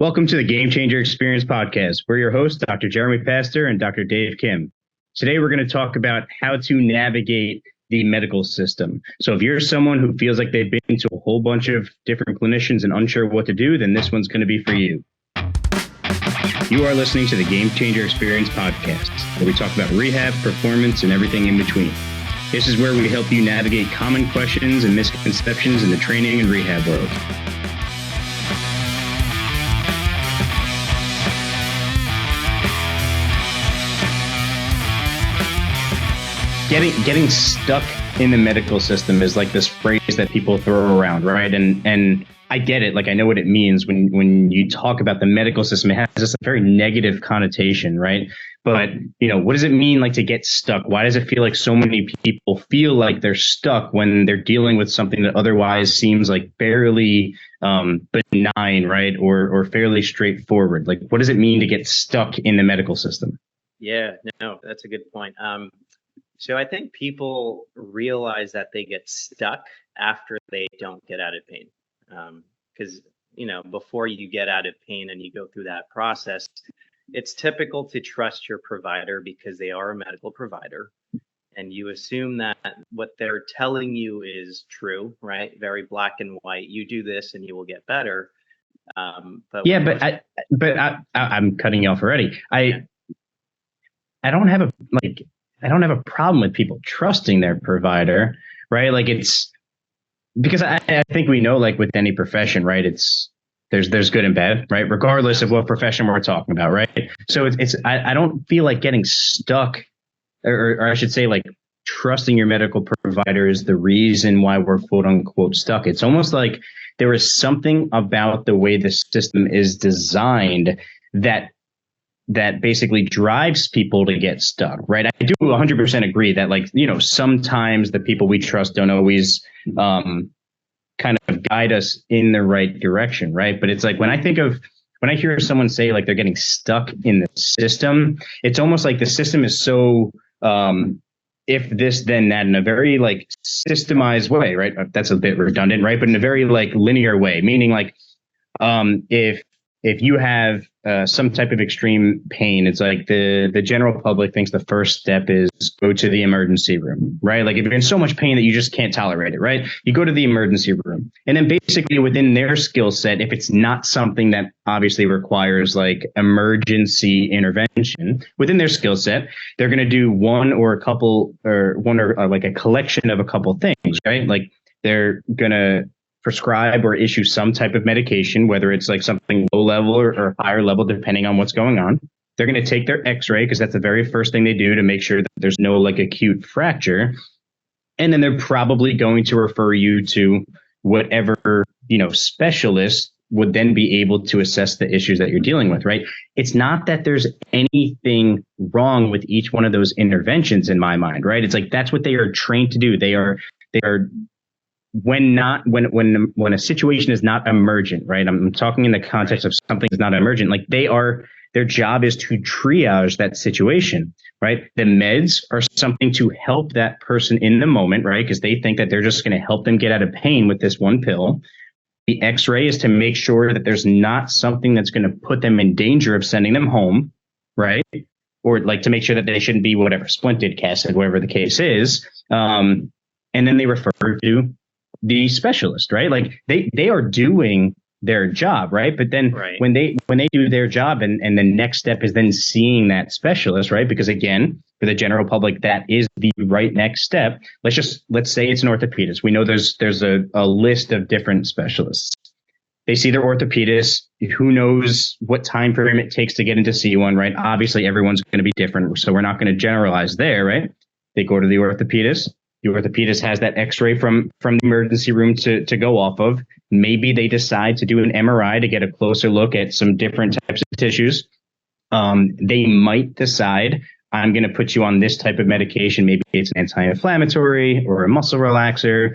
Welcome to the Game Changer Experience podcast. We're your hosts, Dr. Jeremy Pastor and Dr. Dave Kim. Today, we're going to talk about how to navigate the medical system. So if you're someone who feels like they've been to a whole bunch of different clinicians and unsure what to do, then this one's going to be for you. You are listening to the Game Changer Experience podcast, where we talk about rehab, performance, and everything in between. This is where we help you navigate common questions and misconceptions in the training and rehab world. Getting stuck in the medical system is like this phrase that people throw around, right? And I get it. Like, I know what it means when you talk about the medical system. It has this very negative connotation, right? But, what does it mean, like, to get stuck? Why does it feel like so many people feel like they're stuck when they're dealing with something that otherwise seems like fairly benign, right? Or fairly straightforward? Like, what does it mean to get stuck in the medical system? Yeah, no, that's a good point. So I think people realize that they get stuck after they don't get out of pain. Because, before you get out of pain and you go through that process, it's typical to trust your provider because they are a medical provider. And you assume that what they're telling you is true, right? Very black and white. You do this and you will get better. I'm cutting you off already. I don't have a problem with people trusting their provider, right? Like, it's because I think we know, like with any profession, right? There's good and bad, right? Regardless of what profession we're talking about, right? So I don't feel like getting stuck, or I should say, like, trusting your medical provider is the reason why we're quote unquote stuck. It's almost like there is something about the way the system is designed that basically drives people to get stuck, right? I do 100% agree that, like, sometimes the people we trust don't always kind of guide us in the right direction, right? But it's like when I hear someone say like they're getting stuck in the system, it's almost like the system is so if this, then that, in a very like systemized way, right? That's a bit redundant, right? But in a very like linear way, meaning like if you have some type of extreme pain, it's like the general public thinks the first step is go to the emergency room, right? Like, if you're in so much pain that you just can't tolerate it, right? You go to the emergency room. And then basically within their skill set, if it's not something that obviously requires like emergency intervention within their skill set, they're going to do one or like a collection of a couple things, right? Like, they're going to prescribe or issue some type of medication, whether it's like something low level or higher level, depending on what's going on. They're going to take their x-ray because that's the very first thing they do to make sure that there's no like acute fracture. And then they're probably going to refer you to whatever, specialist would then be able to assess the issues that you're dealing with, right? It's not that there's anything wrong with each one of those interventions in my mind, right? It's like that's what they are trained to do. They are when a situation is not emergent, right? I'm talking in the context of something is not emergent. Like, their job is to triage that situation, right? The meds are something to help that person in the moment, right? Because they think that they're just going to help them get out of pain with this one pill. The x-ray is to make sure that there's not something that's going to put them in danger of sending them home, right? Or like to make sure that they shouldn't be whatever, splinted, casted, whatever the case is. And then they refer to the specialist, right? Like, they are doing their job, right? But then when they do their job and the next step is then seeing that specialist, right? Because again, for the general public, that is the right next step. Let's say it's an orthopedist. We know there's a list of different specialists. They see their orthopedist. Who knows what time frame it takes to get in to see one, right? Obviously, everyone's going to be different, so we're not going to generalize there, right? They go to the orthopedist. The orthopedist has that x-ray from the emergency room to go off of. Maybe they decide to do an MRI to get a closer look at some different types of tissues. They might decide, I'm going to put you on this type of medication. Maybe it's an anti-inflammatory or a muscle relaxer.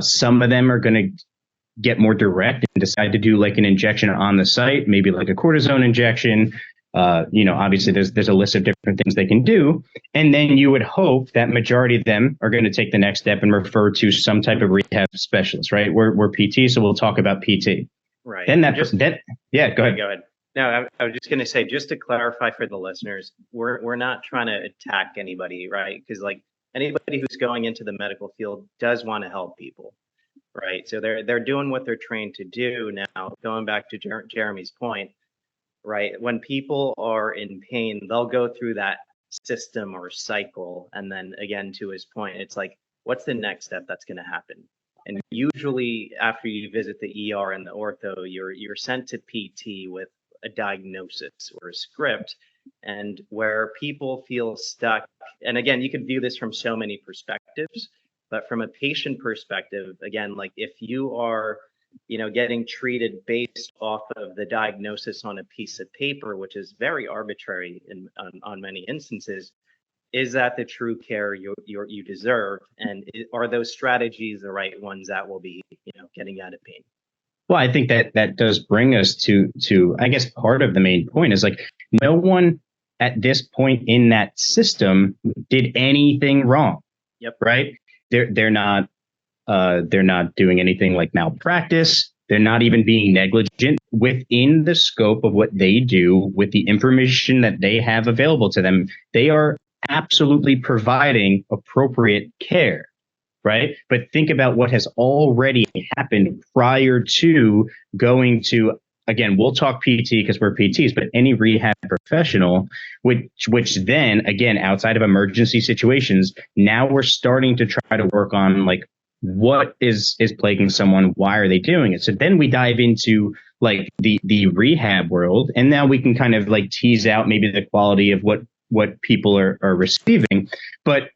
Some of them are going to get more direct and decide to do like an injection on the site, maybe like a cortisone injection. Obviously there's a list of different things they can do. And then you would hope that majority of them are going to take the next step and refer to some type of rehab specialist, right? We're PT, so we'll talk about PT. Right. Then yeah, go Yeah, ahead. go ahead. No, I was just going to say, just to clarify for the listeners, we're not trying to attack anybody, right? Because like anybody who's going into the medical field does want to help people, right? So they're doing what they're trained to do. Now, going back to Jeremy's point, right? When people are in pain, they'll go through that system or cycle, and then again, to his point, it's like, what's the next step that's going to happen? And usually, after you visit the ER and the ortho, you're sent to PT with a diagnosis or a script. And where people feel stuck, and again, you could view this from so many perspectives, but from a patient perspective, again, like if you are, getting treated based off of the diagnosis on a piece of paper, which is very arbitrary on many instances, is that the true care you deserve? And are those strategies the right ones that will be, getting out of pain? Well, I think that does bring us to I guess part of the main point is like no one at this point in that system did anything wrong. Yep. Right. They're not doing anything like malpractice. They're not even being negligent within the scope of what they do with the information that they have available to them. They are absolutely providing appropriate care, right? But think about what has already happened prior to going to, again, we'll talk PT because we're PTs, but any rehab professional, which then, again, outside of emergency situations, now we're starting to try to work on like, what is plaguing someone? Why are they doing it? So then we dive into like the rehab world, and now we can kind of like tease out maybe the quality of what people are receiving. But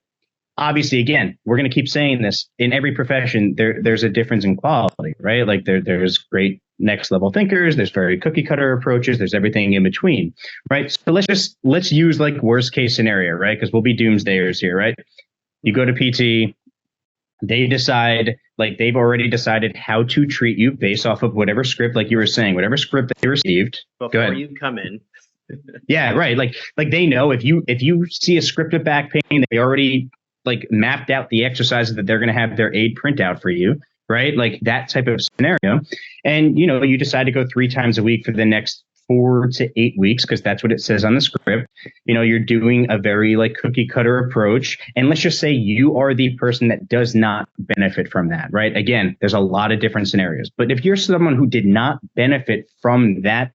obviously, again, we're going to keep saying this in every profession. There's a difference in quality, right? Like there's great next level thinkers. There's very cookie cutter approaches. There's everything in between, right? So let's use like worst case scenario, right? Because we'll be doomsdayers here, right? You go to PT. They decide, like they've already decided how to treat you based off of whatever script, like you were saying, whatever script they received. Before you come in. Yeah, right. Like they know if you see a script of back pain, they already like mapped out the exercises that they're going to have their aid print out for you, right? Like that type of scenario. And you decide to go 3 times a week for the next 4 to 8 weeks, because that's what it says on the script. You're doing a very like cookie cutter approach. And let's just say you are the person that does not benefit from that, right? Again, there's a lot of different scenarios. But if you're someone who did not benefit from that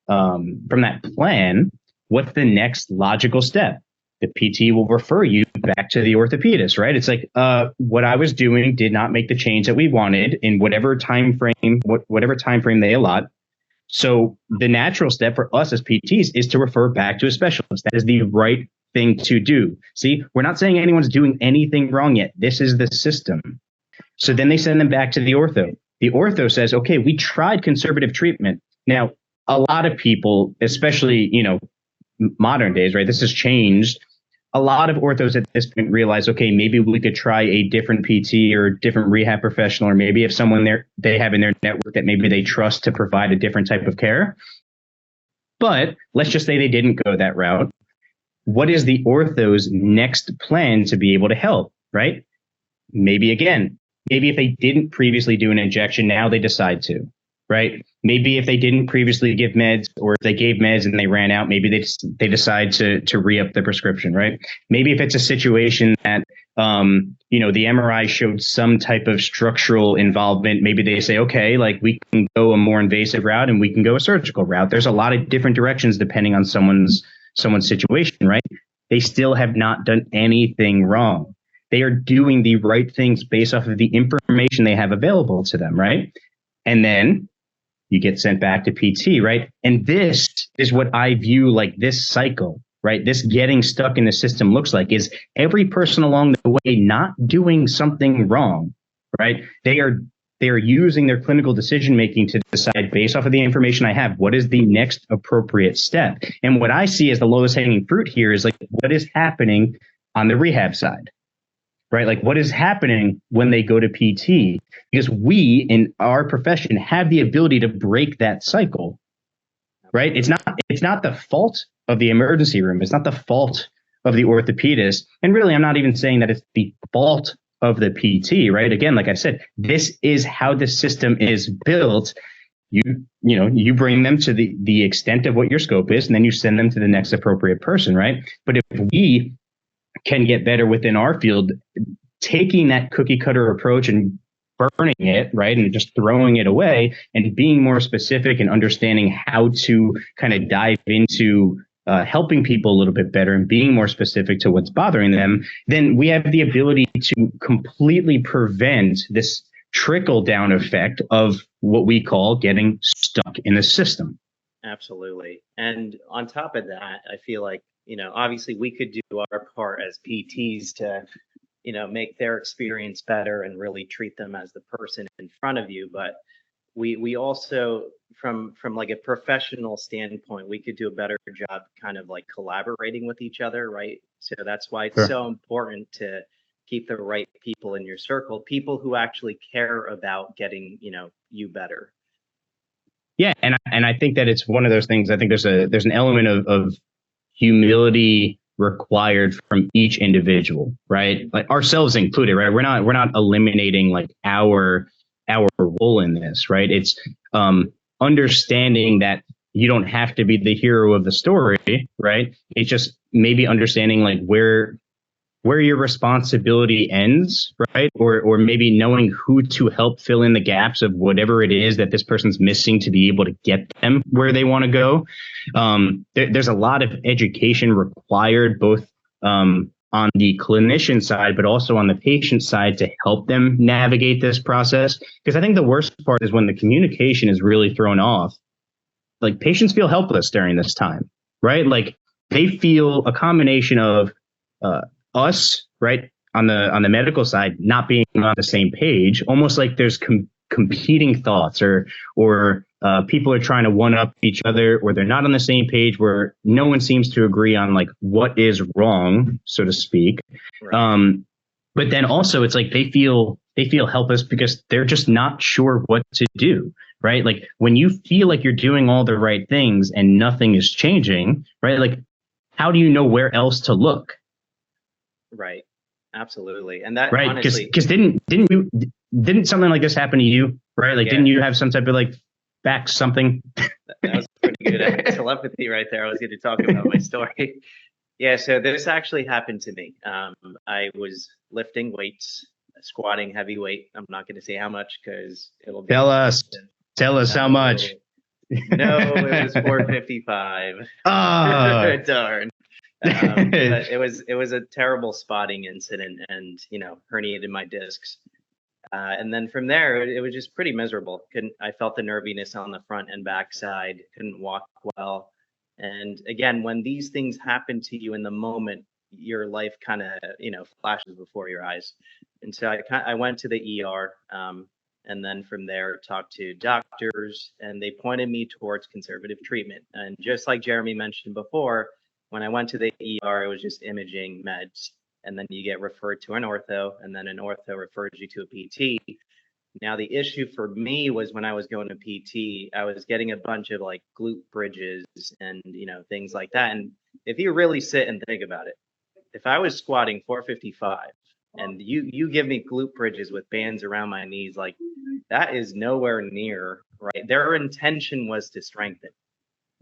plan, what's the next logical step? The PT will refer you back to the orthopedist, right? It's like, what I was doing did not make the change that we wanted in whatever time frame they allot. So the natural step for us as PTs is to refer back to a specialist. That is the right thing to do. See, we're not saying anyone's doing anything wrong yet. This is the system. So then they send them back to the ortho. The ortho says, okay, we tried conservative treatment. Now, a lot of people, especially, modern days, right? This has changed. A lot of orthos at this point realize, okay, maybe we could try a different PT or a different rehab professional, or maybe if someone they have in their network that maybe they trust to provide a different type of care. But let's just say they didn't go that route. What is the ortho's next plan to be able to help, right? Maybe if they didn't previously do an injection, now they decide to, right? Maybe if they didn't previously give meds, or if they gave meds and they ran out, maybe they decide to re-up the prescription, right? Maybe if it's a situation that, the MRI showed some type of structural involvement, maybe they say, okay, like we can go a more invasive route and we can go a surgical route. There's a lot of different directions depending on someone's situation, right? They still have not done anything wrong. They are doing the right things based off of the information they have available to them, right? And then you get sent back to PT, right? And this is what I view like this cycle, right? This getting stuck in the system looks like is every person along the way not doing something wrong, right? They are using their clinical decision making to decide based off of the information I have, what is the next appropriate step? And what I see as the lowest hanging fruit here is like what is happening on the rehab side. Right? Like what is happening when they go to PT? Because we in our profession have the ability to break that cycle, right? It's not the fault of the emergency room. It's not the fault of the orthopedist. And really, I'm not even saying that it's the fault of the PT, right? Again, like I said, this is how the system is built. you bring them to the extent of what your scope is, and then you send them to the next appropriate person, right? But if we can get better within our field, taking that cookie cutter approach and burning it, right, and just throwing it away, and being more specific and understanding how to kind of dive into helping people a little bit better and being more specific to what's bothering them, then we have the ability to completely prevent this trickle down effect of what we call getting stuck in the system. Absolutely. And on top of that, I feel like, obviously we could do our part as PTs to, make their experience better and really treat them as the person in front of you. But we also, from like a professional standpoint, we could do a better job kind of like collaborating with each other, right? So that's why it's so important to keep the right people in your circle, people who actually care about getting, you better. Yeah, and I think that it's one of those things. I think there's an element of humility required from each individual, right? Like ourselves included, right? We're not eliminating like our role in this, right? It's understanding that you don't have to be the hero of the story, right? It's just maybe understanding like where your responsibility ends, right? Or maybe knowing who to help fill in the gaps of whatever it is that this person's missing to be able to get them where they want to go. There's a lot of education required, both on the clinician side, but also on the patient side, to help them navigate this process. Because I think the worst part is when the communication is really thrown off. Like patients feel helpless during this time, right? Like they feel a combination of us, right, on the medical side, not being on the same page, almost like there's competing thoughts, or people are trying to one up each other, or they're not on the same page, where no one seems to agree on like what is wrong, so to speak. Right. But then also it's like they feel helpless because they're just not sure what to do, right? Like when you feel like you're doing all the right things and nothing is changing, right? Like how do you know where else to look? Right. Absolutely. And that, right, honestly, because didn't something like this happen to you, right? Like, didn't you have some type of like back something? That was pretty good telepathy right there. I was going to talk about my story. Yeah. So this actually happened to me. I was lifting weights, squatting heavy weight. I'm not going to say how much because it'll be. Tell us how much. No, it was 455. Oh, darn. But it was a terrible spotting incident, and herniated my discs. And then from there, it was just pretty miserable. I felt the nerviness on the front and back side. Couldn't walk well. And again, when these things happen to you in the moment, your life kind of flashes before your eyes. And so I went to the ER, and then from there talked to doctors, and they pointed me towards conservative treatment. And just like Jeremy mentioned before, when I went to the ER, it was just imaging meds, and then you get referred to an ortho, and then an ortho refers you to a PT. Now, the issue for me was when I was going to PT, I was getting a bunch of like glute bridges and, things like that. And if you really sit and think about it, if I was squatting 455 and you give me glute bridges with bands around my knees, like that is nowhere near right. Their intention was to strengthen.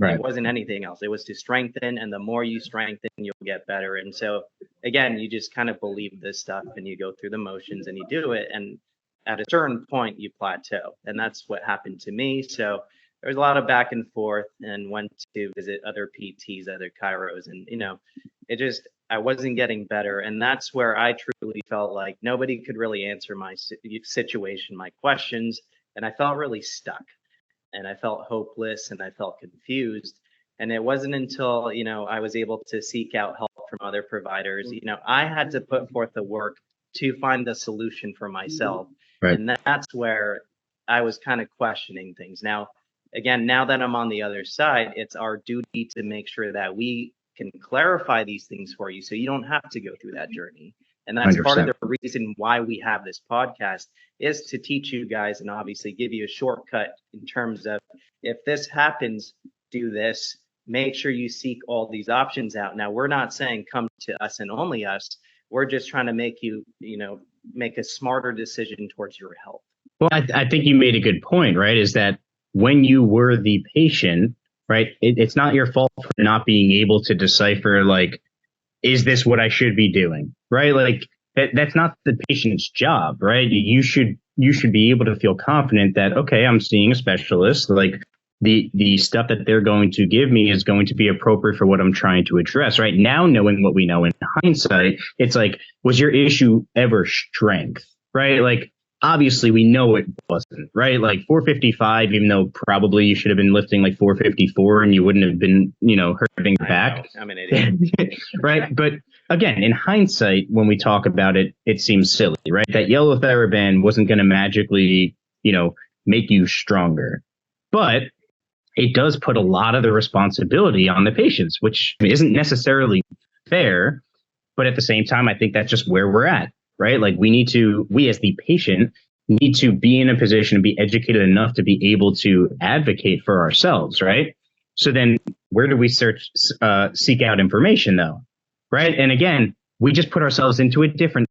Right. It wasn't anything else. It was to strengthen, and the more you strengthen, you'll get better. And so, again, you just kind of believe this stuff, and you go through the motions, and you do it. And at a certain point, you plateau, and that's what happened to me. So there was a lot of back and forth, and went to visit other PTs, other chiros, and I wasn't getting better. And that's where I truly felt like nobody could really answer my situation, my questions, and I felt really stuck. And I felt hopeless, and I felt confused. And it wasn't until, I was able to seek out help from other providers. I had to put forth the work to find the solution for myself. Right. And that's where I was kind of questioning things. Now, again, now that I'm on the other side, it's our duty to make sure that we can clarify these things for you so you don't have to go through that journey. And that's 100%. Part of the reason why we have this podcast, is to teach you guys and obviously give you a shortcut in terms of, if this happens, do this. Make sure you seek all these options out. Now, we're not saying come to us and only us. We're just trying to make you, make a smarter decision towards your health. Well, I think you made a good point, right? Is that when you were the patient, right, it's not your fault for not being able to decipher, like, is this what I should be doing? Right? Like that's not the patient's job, right? You should be able to feel confident that, okay, I'm seeing a specialist. Like the stuff that they're going to give me is going to be appropriate for what I'm trying to address. Right now, knowing what we know in hindsight, it's like, was your issue ever strength? Right? Like obviously we know it wasn't, right? Like 455, even though probably you should have been lifting like 454 and you wouldn't have been, hurting your back. I'm an idiot. Right. But again, in hindsight, when we talk about it, it seems silly, right? That yellow TheraBand wasn't going to magically, make you stronger. But it does put a lot of the responsibility on the patients, which isn't necessarily fair. But at the same time, I think that's just where we're at, right? Like we as the patient need to be in a position to be educated enough to be able to advocate for ourselves, right? So then where do we seek out information though? Right. And again, we just put ourselves into a different,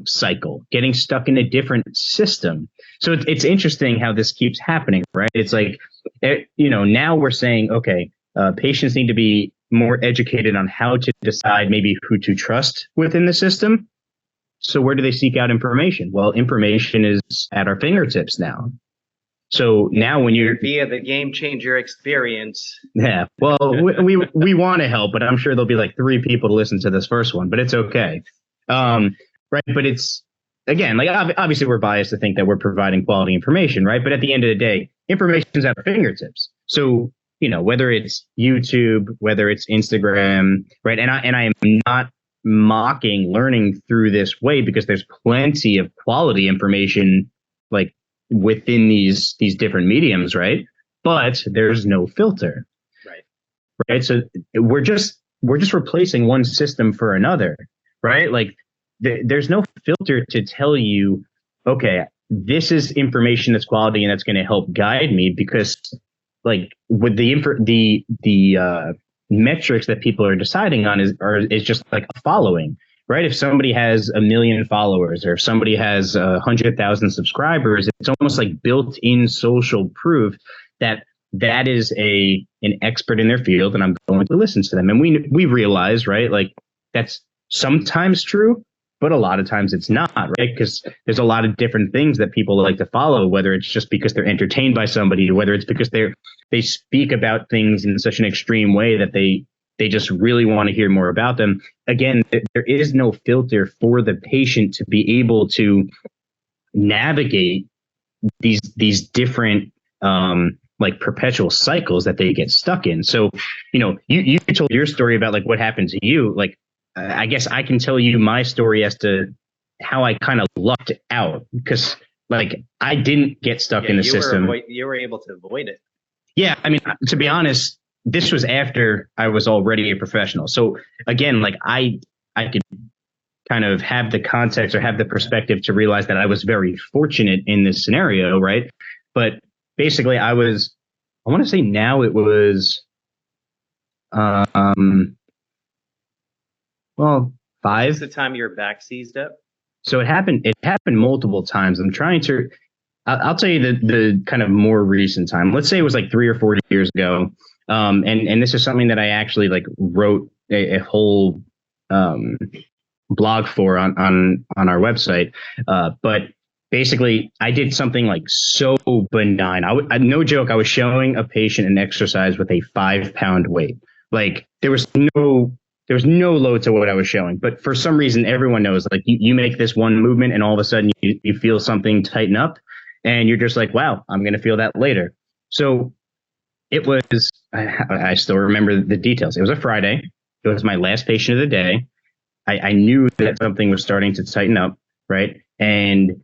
cycle, getting stuck in a different system. So it's interesting how this keeps happening, right? It's like, now we're saying, okay, patients need to be more educated on how to decide maybe who to trust within the system. So where do they seek out information? Well, information is at our fingertips now. So now when you're via the Game Changer experience. Yeah, well, we want to help, but I'm sure there'll be like 3 people to listen to this first one, but it's okay. Right. But it's, again, like obviously we're biased to think that we're providing quality information. Right. But at the end of the day, information is at our fingertips. So, whether it's YouTube, whether it's Instagram. Right. And I am not mocking learning through this way, because there's plenty of quality information like within these different mediums. Right. But there's no filter. Right. So we're just replacing one system for another. Right. Like there's no filter to tell you, okay, this is information that's quality and that's going to help guide me, because like with the metrics that people are deciding on is just like a following. Right. If somebody has 1 million followers or if somebody has 100,000 subscribers, it's almost like built-in social proof that is an expert in their field, and I'm going to listen to them. And we realize, right, like that's sometimes true, but a lot of times it's not, right? Because there's a lot of different things that people like to follow, whether it's just because they're entertained by somebody, whether it's because they speak about things in such an extreme way that they just really want to hear more about them. Again, there is no filter for the patient to be able to navigate these different like perpetual cycles that they get stuck in. So, you told your story about like what happened to you. Like, I guess I can tell you my story as to how I kind of lucked out, because like I didn't get stuck in the system. You were able to avoid it. Yeah. I mean, to be honest, this was after I was already a professional. So again, like I could kind of have the context or have the perspective to realize that I was very fortunate in this scenario. Right. But basically I want to say now it was, well, 5. What's the time your back seized up? So it happened multiple times. I'll tell you the kind of more recent time. Let's say it was like 3 or 4 years ago. And this is something that I actually like wrote a whole blog for on our website. But basically I did something like so benign. No joke. I was showing a patient an exercise with a 5-pound weight. Like there was no load to what I was showing, but for some reason, everyone knows like you make this one movement and all of a sudden you feel something tighten up and you're just like, wow, I'm going to feel that later. So it was, I still remember the details. It was a Friday. It was my last patient of the day. I knew that something was starting to tighten up. Right. And,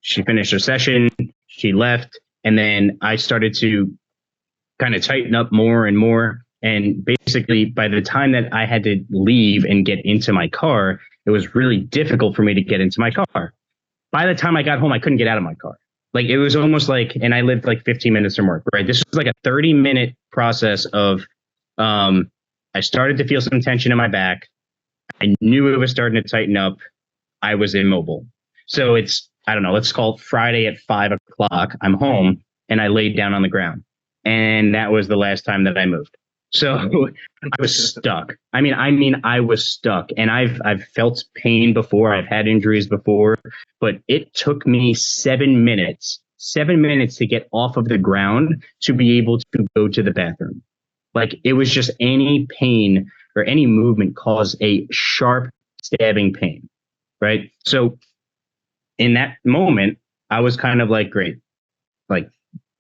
she finished her session, she left, and then I started to kind of tighten up more and more. And basically, by the time that I had to leave and get into my car, it was really difficult for me to get into my car. By the time I got home, I couldn't get out of my car. Like it was almost like, and I lived like 15 minutes from work, right? This was like a 30-minute process of, I started to feel some tension in my back. I knew it was starting to tighten up. I was immobile. So it's I don't know, let's call it Friday at 5 o'clock. I'm home and I laid down on the ground. And that was the last time that I moved. So I was stuck. I was stuck, and I've felt pain before. I've had injuries before, but it took me 7 minutes to get off of the ground to be able to go to the bathroom. Like it was just any pain or any movement caused a sharp stabbing pain. Right. So in that moment, I was kind of like, great, like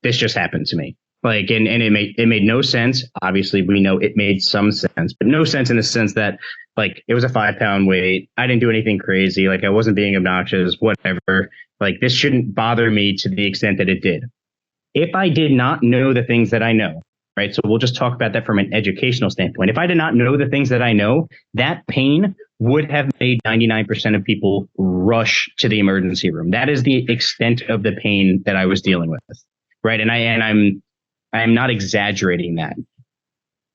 this just happened to me. Like, and it made no sense. Obviously, we know it made some sense, but no sense in the sense that like it was a 5 pound weight. I didn't do anything crazy. Like I wasn't being obnoxious, whatever. Like this shouldn't bother me to the extent that it did. If I did not know the things that I know, right? So we'll just talk about that from an educational standpoint. If I did not know the things that I know, that pain would have made 99% of people rush to the emergency room. That is the extent of the pain that I was dealing with. Right. And I'm not exaggerating that.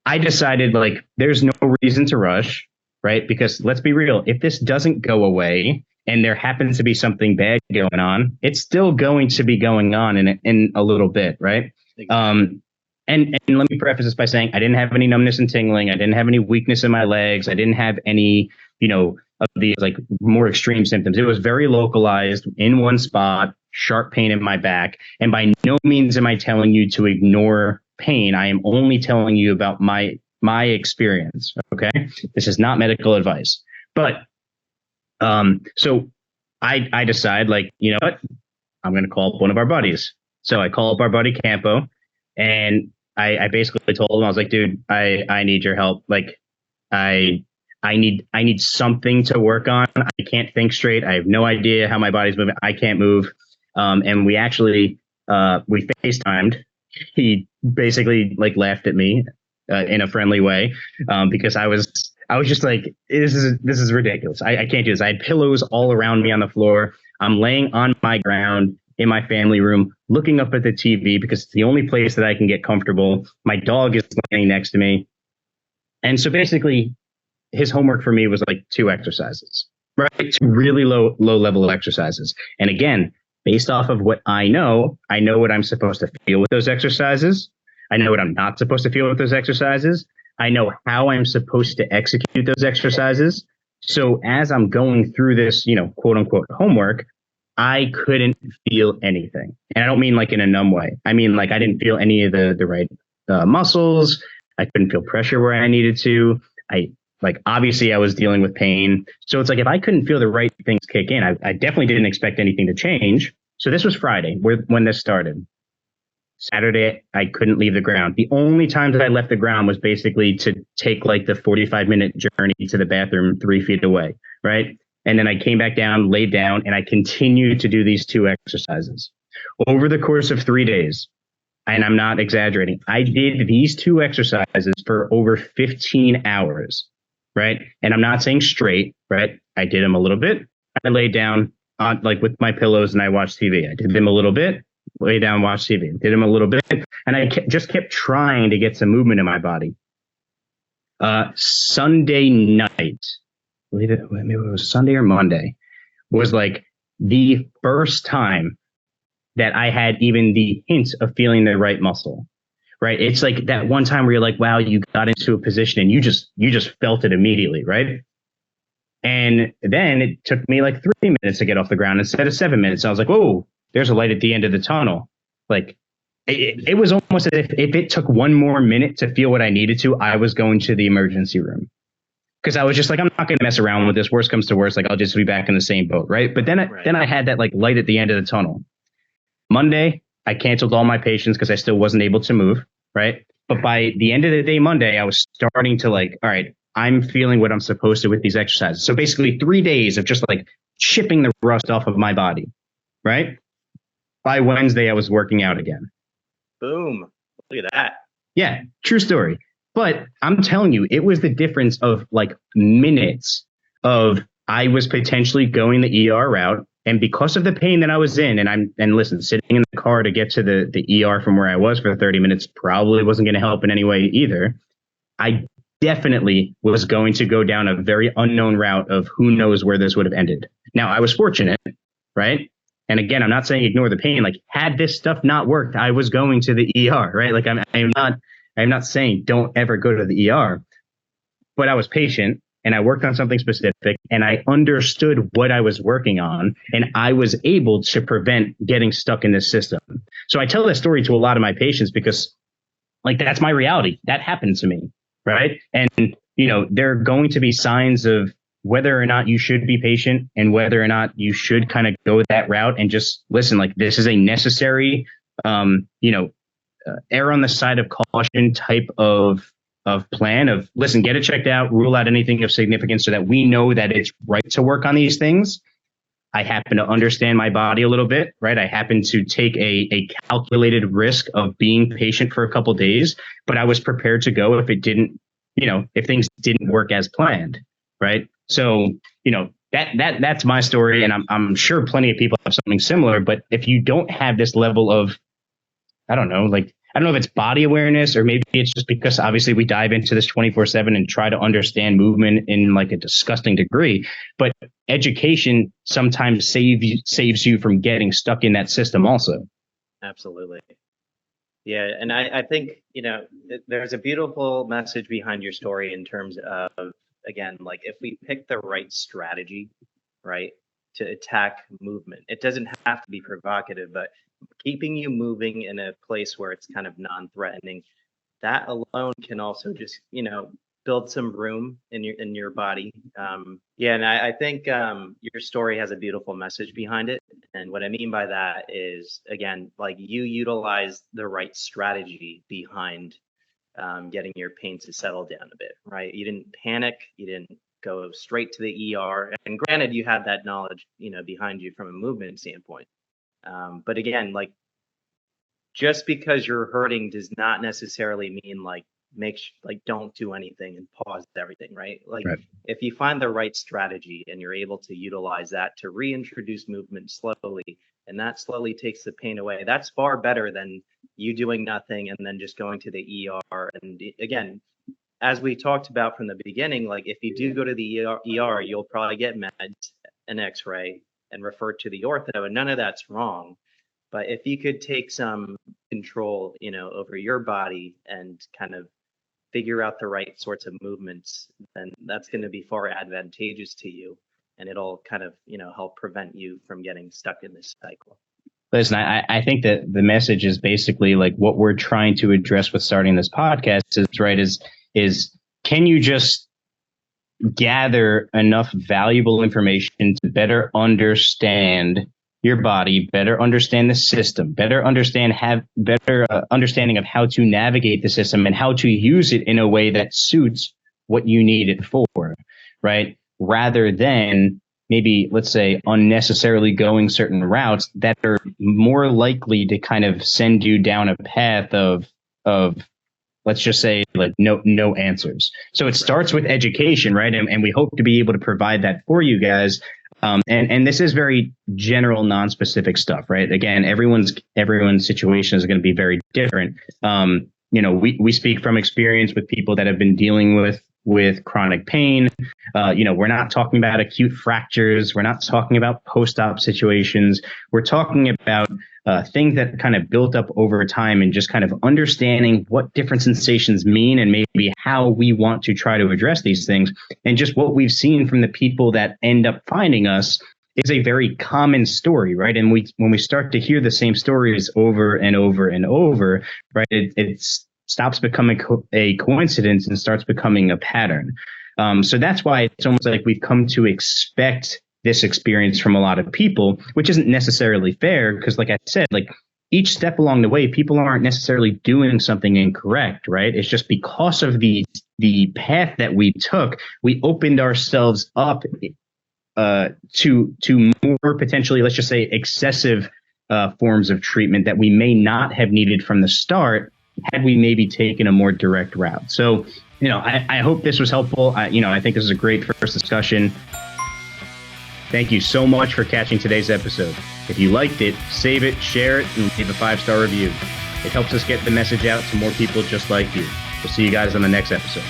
I decided like there's no reason to rush, right? Because let's be real, if this doesn't go away and there happens to be something bad going on, it's still going to be going on in a little bit, right? Exactly. And let me preface this by saying I didn't have any numbness and tingling. I didn't have any weakness in my legs. I didn't have any, of these like more extreme symptoms. It was very localized in one spot, sharp pain in my back. And by no means am I telling you to ignore pain. I am only telling you about my experience. Okay. This is not medical advice. But so I decide like, you know what? I'm going to call up one of our buddies. So I call up our buddy Campo, and I basically told him, I was like, dude, I need your help. Like I need something to work on. I can't think straight. I have no idea how my body's moving. I can't move. And we actually we FaceTimed. He basically like laughed at me in a friendly way because I was just like, this is ridiculous. I can't do this. I had pillows all around me on the floor. I'm laying on my ground in my family room, looking up at the TV because it's the only place that I can get comfortable. My dog is laying next to me. And so basically his homework for me was like 2 exercises, right? 2 really low level exercises. And again, based off of what I know what I'm supposed to feel with those exercises. I know what I'm not supposed to feel with those exercises. I know how I'm supposed to execute those exercises. So as I'm going through this, quote unquote homework, I couldn't feel anything. And I don't mean like in a numb way. I mean, like I didn't feel any of the right muscles. I couldn't feel pressure where I needed to. Obviously I was dealing with pain. So it's like, if I couldn't feel the right things kick in, I definitely didn't expect anything to change. So this was Friday when this started. Saturday, I couldn't leave the ground. The only times that I left the ground was basically to take like the 45-minute journey to the bathroom 3 feet away. Right. And then I came back down, laid down, and I continued to do these 2 exercises over the course of 3 days. And I'm not exaggerating. I did these 2 exercises for over 15 hours. Right. And I'm not saying straight. Right. I did them a little bit. I laid down on like with my pillows and I watched TV. I did them a little bit, lay down, watch TV, did them a little bit. And I just kept trying to get some movement in my body. Sunday night, maybe it was Sunday or Monday, was like the first time that I had even the hint of feeling the right muscle. Right. It's like that one time where you're like, wow, you got into a position and you just felt it immediately. Right. And then it took me like 3 minutes to get off the ground instead of 7 minutes. I was like, whoa, there's a light at the end of the tunnel. Like it was almost as if it took 1 more minute to feel what I needed to, I was going to the emergency room. Because I was just like, I'm not going to mess around with this. Worst comes to worst, like I'll just be back in the same boat. Right. But then I had that like light at the end of the tunnel. Monday, I canceled all my patients because I still wasn't able to move. Right. But by the end of the day, Monday, I was starting to like, all right, I'm feeling what I'm supposed to with these exercises. So basically 3 days of just like chipping the rust off of my body. Right. By Wednesday, I was working out again. Boom. Look at that. Yeah, true story. But I'm telling you, it was the difference of like minutes of I was potentially going the ER route. And because of the pain that I was in, and listen, sitting in the car to get to the ER from where I was for 30 minutes probably wasn't going to help in any way either. I definitely was going to go down a very unknown route of who knows where this would have ended. Now, I was fortunate, right? And again, I'm not saying ignore the pain. Like, had this stuff not worked, I was going to the ER, right? Like, I'm not saying don't ever go to the ER, but I was patient and I worked on something specific and I understood what I was working on and I was able to prevent getting stuck in this system. So I tell this story to a lot of my patients because, like, that's my reality. That happened to me, right? And, you know, there are going to be signs of whether or not you should be patient and whether or not you should kind of go that route and just listen, like, this is a necessary, err on the side of caution type of plan of, listen, get it checked out, rule out anything of significance so that we know that it's right to work on these things. I happen to understand my body a little bit, right? I happen to take a calculated risk of being patient for a couple of days, but I was prepared to go if it didn't, if things didn't work as planned, right? So, that's my story, and I'm sure plenty of people have something similar. But if you don't have this level of, I don't know if it's body awareness, or maybe it's just because obviously we dive into this 24/7 and try to understand movement in like a disgusting degree. But education sometimes saves you from getting stuck in that system also. Absolutely. Yeah. And I think, there's a beautiful message behind your story in terms of, again, like, if we pick the right strategy, right, to attack movement, it doesn't have to be provocative, but keeping you moving in a place where it's kind of non-threatening, that alone can also just, build some room in your body. And I think your story has a beautiful message behind it. And what I mean by that is, again, like, you utilize the right strategy behind getting your pain to settle down a bit, right? You didn't panic. You didn't go straight to the ER. And granted, you had that knowledge, behind you from a movement standpoint. But again, like, just because you're hurting does not necessarily mean don't do anything and pause everything, right? Like, right. If you find the right strategy and you're able to utilize that to reintroduce movement slowly, and that slowly takes the pain away, that's far better than you doing nothing and then just going to the ER. And again, as we talked about from the beginning, like, if you do go to the ER, you'll probably get meds, an X-ray, and refer to the ortho, and none of that's wrong. But if you could take some control, over your body and kind of figure out the right sorts of movements, then that's going to be far advantageous to you, and it'll kind of, help prevent you from getting stuck in this cycle. Listen, I think that the message is basically like what we're trying to address with starting this podcast is can you just gather enough valuable information to better understand your body, better understand the system, have better understanding of how to navigate the system and how to use it in a way that suits what you need it for, right? Rather than maybe, let's say, unnecessarily going certain routes that are more likely to kind of send you down a path of let's just say, like, no answers. So it starts with education, right? And we hope to be able to provide that for you guys. And this is very general, non-specific stuff, right? Again, everyone's situation is going to be very different. We speak from experience with people that have been dealing with chronic pain. We're not talking about acute fractures. We're not talking about post-op situations. We're talking about things that kind of built up over time and just kind of understanding what different sensations mean and maybe how we want to try to address these things. And just what we've seen from the people that end up finding us is a very common story, right? And when we start to hear the same stories over and over and over, right, it stops becoming a coincidence and starts becoming a pattern. So that's why it's almost like we've come to expect this experience from a lot of people, which isn't necessarily fair because, like I said, like, each step along the way, people aren't necessarily doing something incorrect, right? It's just because of the path that we took, we opened ourselves up to more potentially, let's just say, excessive forms of treatment that we may not have needed from the start had we maybe taken a more direct route. So, I hope this was helpful. I think this is a great first discussion. Thank you so much for catching today's episode. If you liked it, save it, share it, and leave a 5-star review. It helps us get the message out to more people just like you. We'll see you guys on the next episode.